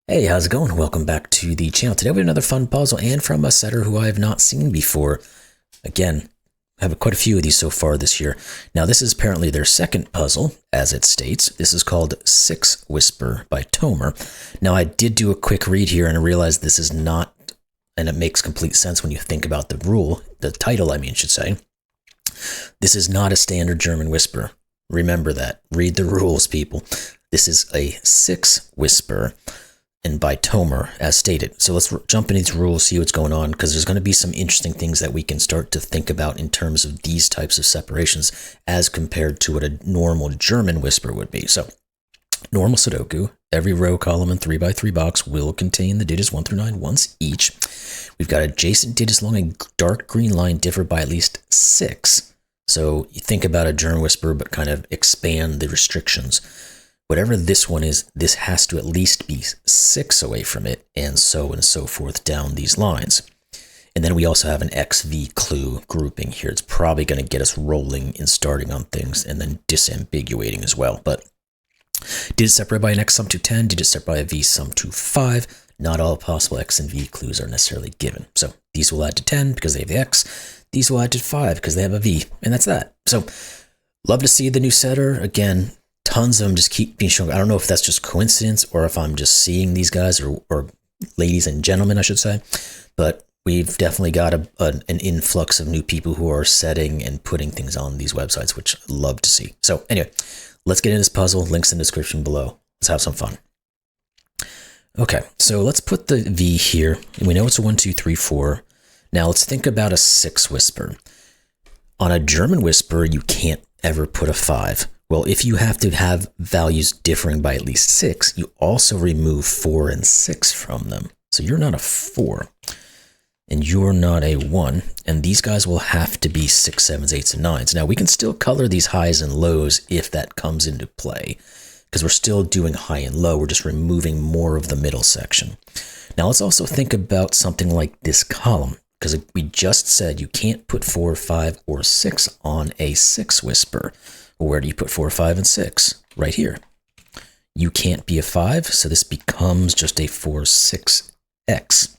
Hey, how's it going? Welcome back to the channel. Today we have another fun puzzle and from a setter who I have not seen before. Again, I have quite a few of these so far this year. Now this is apparently their second puzzle, as it states. This is called Six Whisper by Tomer. Now I did do a quick read here and I realized this is not, and it makes complete sense when you think about the title I should say. This is not a standard German whisper. Remember that. Read the rules, people. This is a six whisper. And by Tomer, as stated. So let's jump into these rules, see what's going on, because there's going to be some interesting things that we can start to think about in terms of these types of separations as compared to what a normal German whisper would be. So, normal Sudoku, every row, column, and 3x3 box will contain the digits 1 through 9 once each. We've got adjacent digits along a dark green line differ by at least 6. So you think about a German whisper, but kind of expand the restrictions. Whatever this one is, this has to at least be 6 away from it, and so forth down these lines. And then we also have an XV clue grouping here. It's probably going to get us rolling and starting on things and then disambiguating as well. But digits separated by an X sum to 10, digits separated by a V sum to 5. Not all possible X and V clues are necessarily given. So these will add to 10 because they have the X. These will add to 5 because they have a V, and that's that. So love to see the new setter. Again, tons of them just keep being shown. I don't know if that's just coincidence or if I'm just seeing these guys or ladies and gentlemen, I should say. But we've definitely got an influx of new people who are setting and putting things on these websites, which I love to see. So anyway, let's get into this puzzle. Links in the description below. Let's have some fun. Okay, so let's put the V here. We know it's a 1, 2, 3, 4. Now let's think about a 6 whisper. On a German whisper, you can't ever put a 5. Well, if you have to have values differing by at least 6, you also remove 4 and 6 from them. So you're not a 4, and you're not a 1, and these guys will have to be 6, 7s, 8s, and 9s. Now, we can still color these highs and lows if that comes into play, because we're still doing high and low. We're just removing more of the middle section. Now, let's also think about something like this column, because we just said you can't put 4, 5, or 6 on a 6 whisper. Where do you put 4, 5, and 6? Right here. You can't be a 5, so this becomes just a 4, 6x.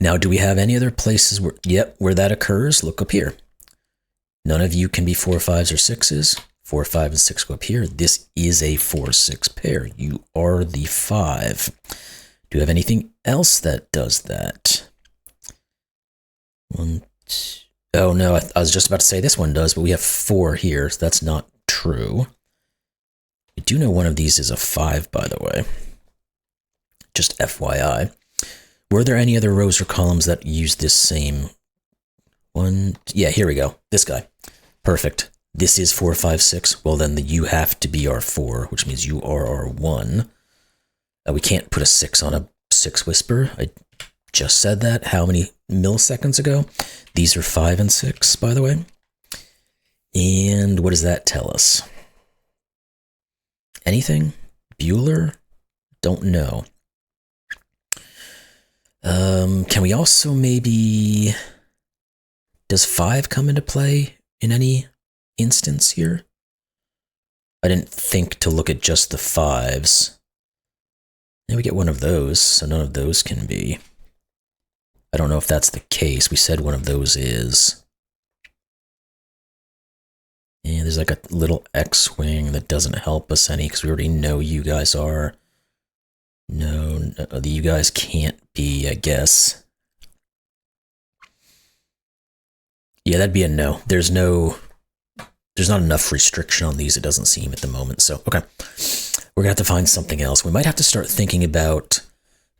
Now, do we have any other places where that occurs? Look up here. None of you can be 4, 5s, or 6s. 4, 5, and 6 go up here. This is a 4, 6 pair. You are the 5. Do you have anything else that does that? 1, 2. Oh no, I was just about to say this one does, but we have 4 here, so that's not true. We do know one of these is a 5, by the way. Just FYI. Were there any other rows or columns that use this same one? Yeah, here we go. This guy. Perfect. This is 4, 5, 6. Well, then you have to be our 4, which means you are our 1. We can't put a 6 on a 6 whisper. I just said that how many milliseconds ago? These are 5 and 6, by the way. And what does that tell us? Anything? Bueller? Don't know. Can we also maybe... Does 5 come into play in any instance here? I didn't think to look at just the 5s. Now we get one of those, so none of those can be. I don't know if that's the case. We said one of those is. And there's like a little X-wing that doesn't help us any because we already know you guys are. No, you guys can't be, I guess. Yeah, that'd be a no. There's not enough restriction on these, it doesn't seem at the moment. So, okay. We're going to have to find something else. We might have to start thinking about...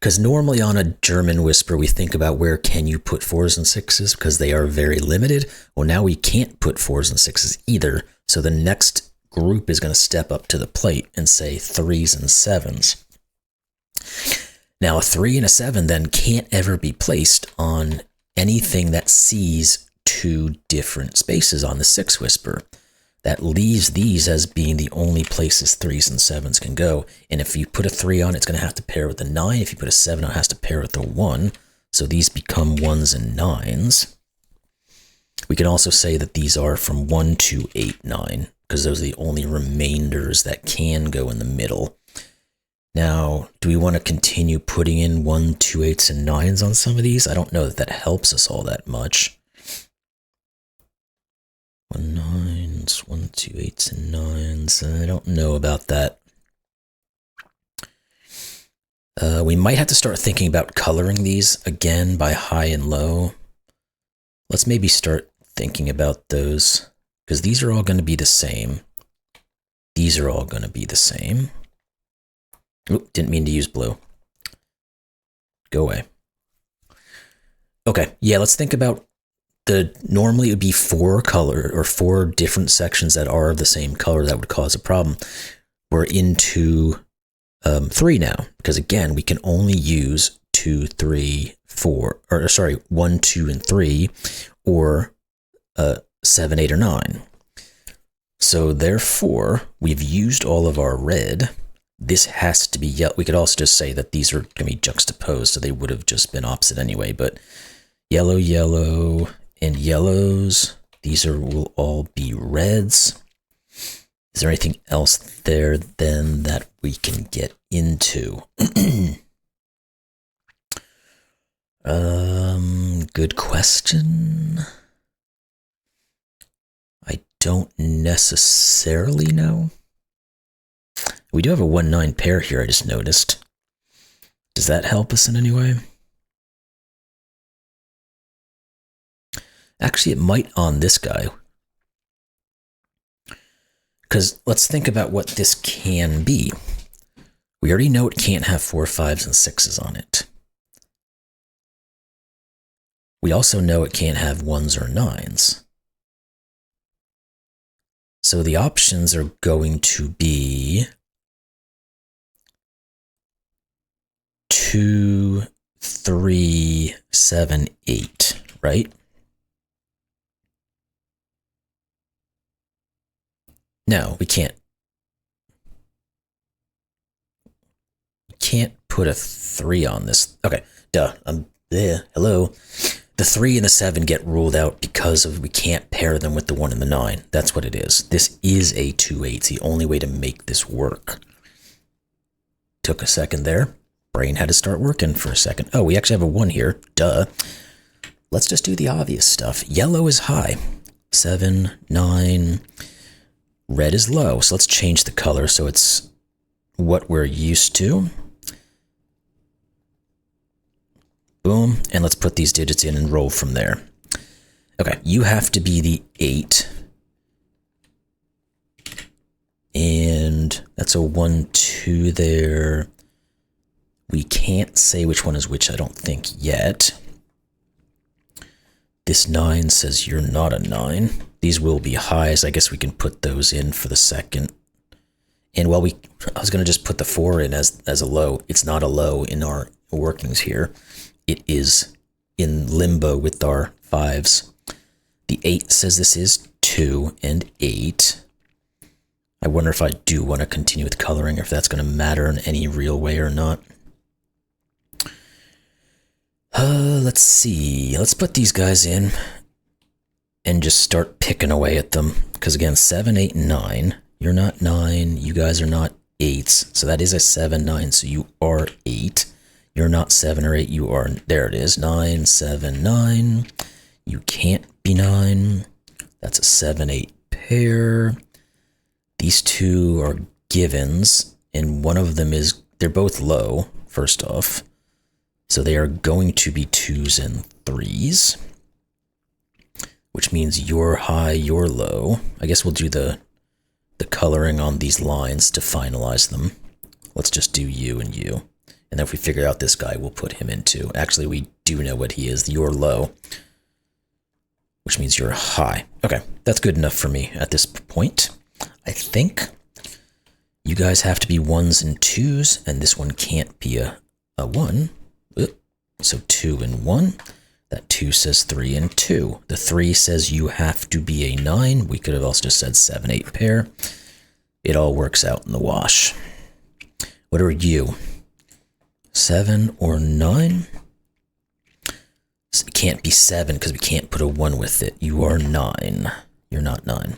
Because normally on a German whisper, we think about where can you put 4s and 6s because they are very limited. Well, now we can't put 4s and 6s either. So the next group is going to step up to the plate and say 3s and 7s. Now a 3 and a 7 then can't ever be placed on anything that sees 2 different spaces on the 6 whisper. That leaves these as being the only places 3s and 7s can go. And if you put a 3 on, it's going to have to pair with the 9. If you put a 7 on, it has to pair with the 1. So these become 1s and 9s. We can also say that these are from 1 to 8, 9, because those are the only remainders that can go in the middle. Now, do we want to continue putting in 1, 2, 8s, and 9s on some of these? I don't know that that helps us all that much. 1, 9s, 1, 2, 8s, and 9s. I don't know about that. We might have to start thinking about coloring these again by high and low. Let's maybe start thinking about those, because these are all going to be the same. These are all going to be the same. Oop, didn't mean to use blue. Go away. Okay, yeah, let's think about normally it would be 4 color or 4 different sections that are the same color that would cause a problem. We're into 3 now, because again, we can only use 2, 3, 4, or sorry, 1, 2, and 3, or 7, 8, or 9. So therefore, we've used all of our red. This has to be yellow. We could also just say that these are going to be juxtaposed, so they would have just been opposite anyway, but yellow, yellow, and yellows. These will all be reds. Is there anything else there then that we can get into? Good question. I don't necessarily know. We do have a 1-9 pair here, I just noticed. Does that help us in any way? Actually, it might on this guy. Because let's think about what this can be. We already know it can't have 4, 5s, and 6s on it. We also know it can't have 1s or 9s. So the options are going to be 2, 3, 7, 8, right? No, we can't. We can't put a 3 on this. Okay, duh. Hello. The 3 and the 7 get ruled out because of we can't pair them with the 1 and the 9. That's what it is. This is a 2-8. It's the only way to make this work. Took a second there. Brain had to start working for a second. Oh, we actually have a 1 here. Duh. Let's just do the obvious stuff. Yellow is high. 7, 9. Red is low. So let's change the color so it's what we're used to. Boom. And let's put these digits in and roll from there. Okay, you have to be the 8. And that's a 1, 2 there. We can't say which one is which, I don't think, yet. This 9 says you're not a 9. These will be highs. I guess we can put those in for the second. And while I was going to just put the 4 in as a low. It's not a low in our workings here. It is in limbo with our 5s. The 8 says this is 2 and 8. I wonder if I do want to continue with coloring, or if that's going to matter in any real way or not. Let's see. Let's put these guys in and just start picking away at them. Because again, 7, 8, and 9. You're not 9. You guys are not 8s. So that is a 7, 9. So you are 8. You're not 7 or 8. You are, there it is, 9, 7, 9. You can't be 9. That's a 7, 8 pair. These two are givens, and one of them is, they're both low, first off. So they are going to be 2s and 3s, which means you're high, you're low. I guess we'll do the coloring on these lines to finalize them. Let's just do you and you. And then if we figure out this guy, we'll put him into. Actually, we do know what he is. You're low, which means you're high. Okay, that's good enough for me at this point. I think you guys have to be 1s and 2s, and this one can't be a 1. So 2 and 1. That 2 says 3 and 2. The 3 says you have to be a 9. We could have also just said 7, 8 pair. It all works out in the wash. What are you? 7 or 9? So it can't be 7 because we can't put a 1 with it. You are 9. You're not 9.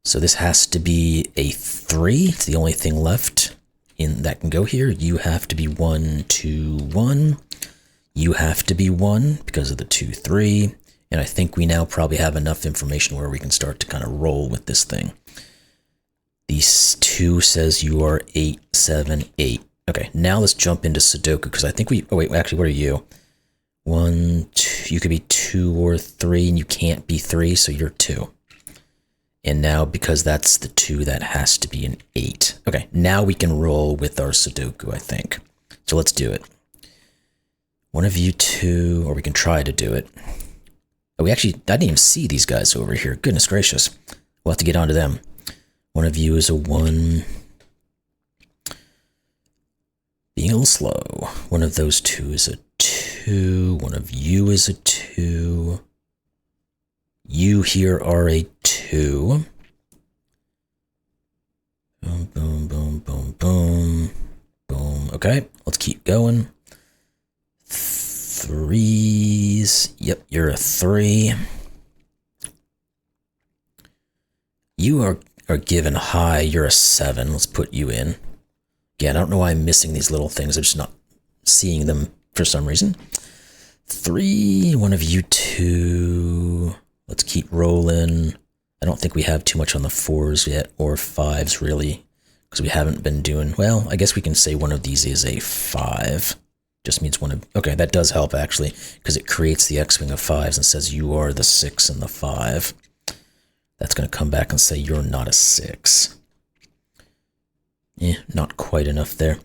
So this has to be a 3. It's the only thing left. in that can go here. You have to be 1, 2, 1. You have to be 1 because of the 2, 3. And I think we now probably have enough information where we can start to kind of roll with this thing. These 2 says you are 8, 7, 8. Okay, now let's jump into Sudoku because I think we, oh wait, actually, what are you? 1, 2, you could be 2 or 3 and you can't be 3, so you're 2. And now because that's the 2, that has to be an 8. Okay, now we can roll with our Sudoku, I think. So let's do it. One of you 2, or we can try to do it. Oh, I didn't even see these guys over here. Goodness gracious. We'll have to get onto them. One of you is a 1. Being a little slow. One of those 2 is a 2. One of you is a 2. You here are a 2. Boom, boom, boom, boom, boom. Boom. Okay, let's keep going. 3s. Yep, you're a 3. You are given high. You're a 7. Let's put you in. Again, I don't know why I'm missing these little things. I'm just not seeing them for some reason. 3. One of you 2. Let's keep rolling. I don't think we have too much on the 4s yet, or 5s really, because we haven't been doing, well, I guess we can say one of these is a 5. Just means one of, okay, that does help actually, because it creates the X-wing of 5s and says you are the 6 and the 5. That's going to come back and say you're not a 6. Not quite enough there.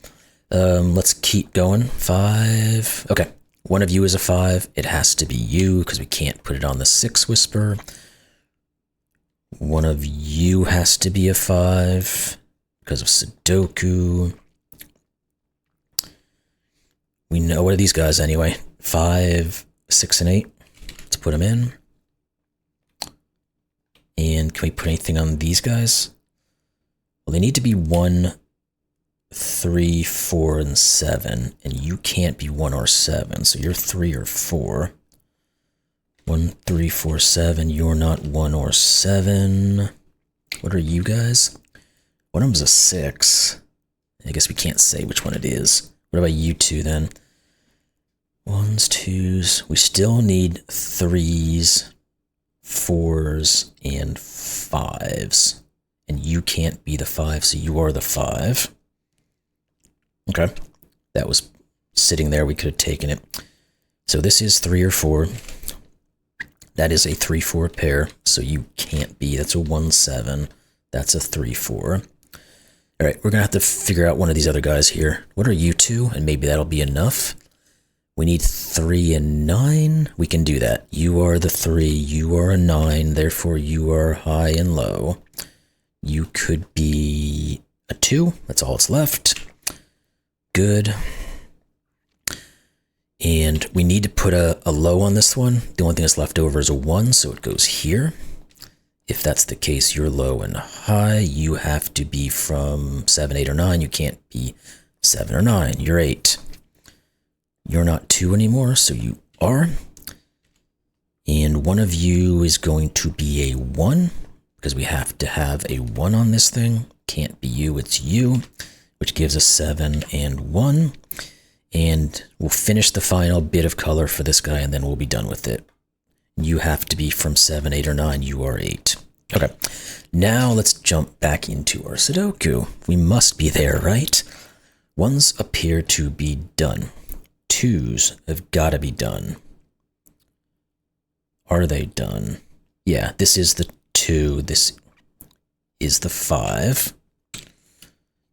Let's keep going. 5. Okay. One of you is a 5. It has to be you because we can't put it on the 6 whisper. One of you has to be a 5 because of Sudoku. We know, what are these guys anyway? 5, 6, and 8. Let's put them in. And can we put anything on these guys? Well, they need to be 1, 3, 4, and 7, and you can't be 1 or 7, so you're 3 or 4. 1, 3, 4, 7, you're not 1 or 7. What are you guys? One of them's a 6. I guess we can't say which one it is. What about you 2 then? 1s, 2s. We still need 3s, 4s, and 5s. And you can't be the 5, so you are the 5. Okay. That was sitting there. We could have taken it. So this is 3 or 4. That is a 3-4 pair, so you can't be. That's a 1-7. That's a 3-4. All right, we're going to have to figure out one of these other guys here. What are you 2? And maybe that'll be enough. We need 3 and 9. We can do that. You are the 3. You are a 9. Therefore, you are high and low. You could be a 2. That's all that's left. Good. And we need to put a low on this one. The only thing that's left over is a 1, so it goes here. If that's the case, you're low and high. You have to be from 7, 8, or 9. You can't be 7 or 9. You're 8. You're not 2 anymore, so you are. And one of you is going to be a 1, because we have to have a 1 on this thing. Can't be you, it's you, which gives us 7 and 1. And we'll finish the final bit of color for this guy, and then we'll be done with it. You have to be from 7, 8, or 9. You are 8. Okay, now let's jump back into our Sudoku. We must be there, right? 1s appear to be done. 2s have got to be done. Are they done? Yeah, this is the 2. This is the 5.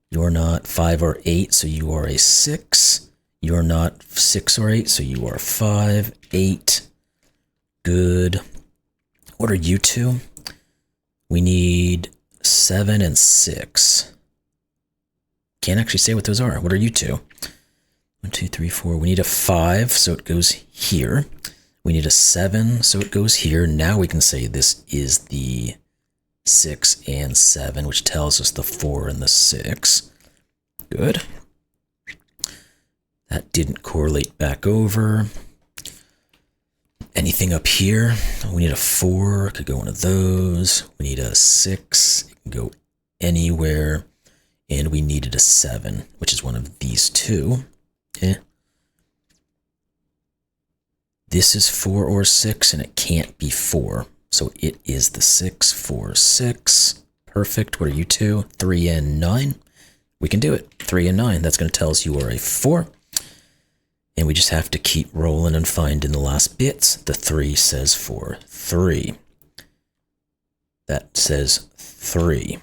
You're not 5 or 8, so you are a 6. You're not 6 or 8, so you are 5, 8. Good. What are you 2? We need 7 and 6. Can't actually say what those are. What are you 2? 1, 2, 3, 4. We need a 5, so it goes here. We need a 7, so it goes here. Now we can say this is the 6 and 7, which tells us the 4 and the 6. Good. That didn't correlate back over. Anything up here? We need a 4, could go one of those. We need a 6, it can go anywhere. and we needed a 7, which is one of these two. Okay. This is 4 or 6, and it can't be 4. So it is the 6, 4, 6. Perfect. What are you two? 3 and 9. We can do it. 3 and 9. That's going to tell us you are a 4. And we just have to keep rolling and finding the last bits. The 3 says 4, 3. That says 3.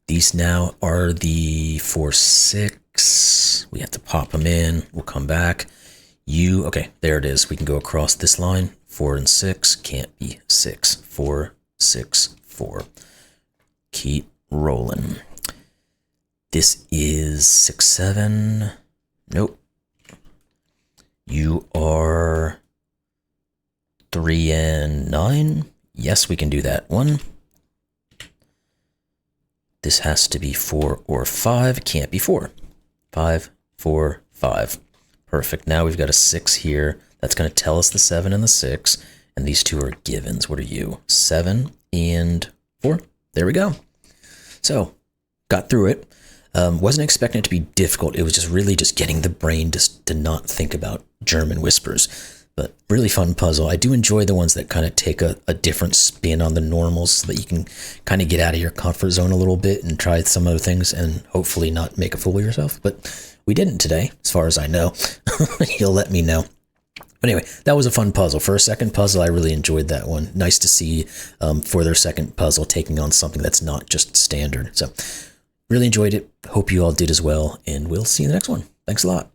These now are the 4, 6. We have to pop them in. We'll come back. Okay, there it is. We can go across this line. 4 and 6 can't be 6. 4, 6, 4. Keep rolling. This is 6, 7. Nope. You are 3 and 9. Yes, we can do that one. This has to be 4 or 5. Can't be 4. 5, 4, 5. Perfect. Now we've got a 6 here. That's going to tell us the 7 and the 6. And these two are givens. What are you? 7 and 4. There we go. So, got through it. Wasn't expecting it to be difficult. It was just really just getting the brain just to not think about German whispers. But really fun puzzle. I do enjoy the ones that kind of take a different spin on the normals so that you can kind of get out of your comfort zone a little bit and try some other things and hopefully not make a fool of yourself. But we didn't today, as far as I know. You'll let me know. But anyway, that was a fun puzzle. For a second puzzle, I really enjoyed that one. Nice to see for their second puzzle taking on something that's not just standard. So really enjoyed it. Hope you all did as well, and we'll see you in the next one. Thanks a lot.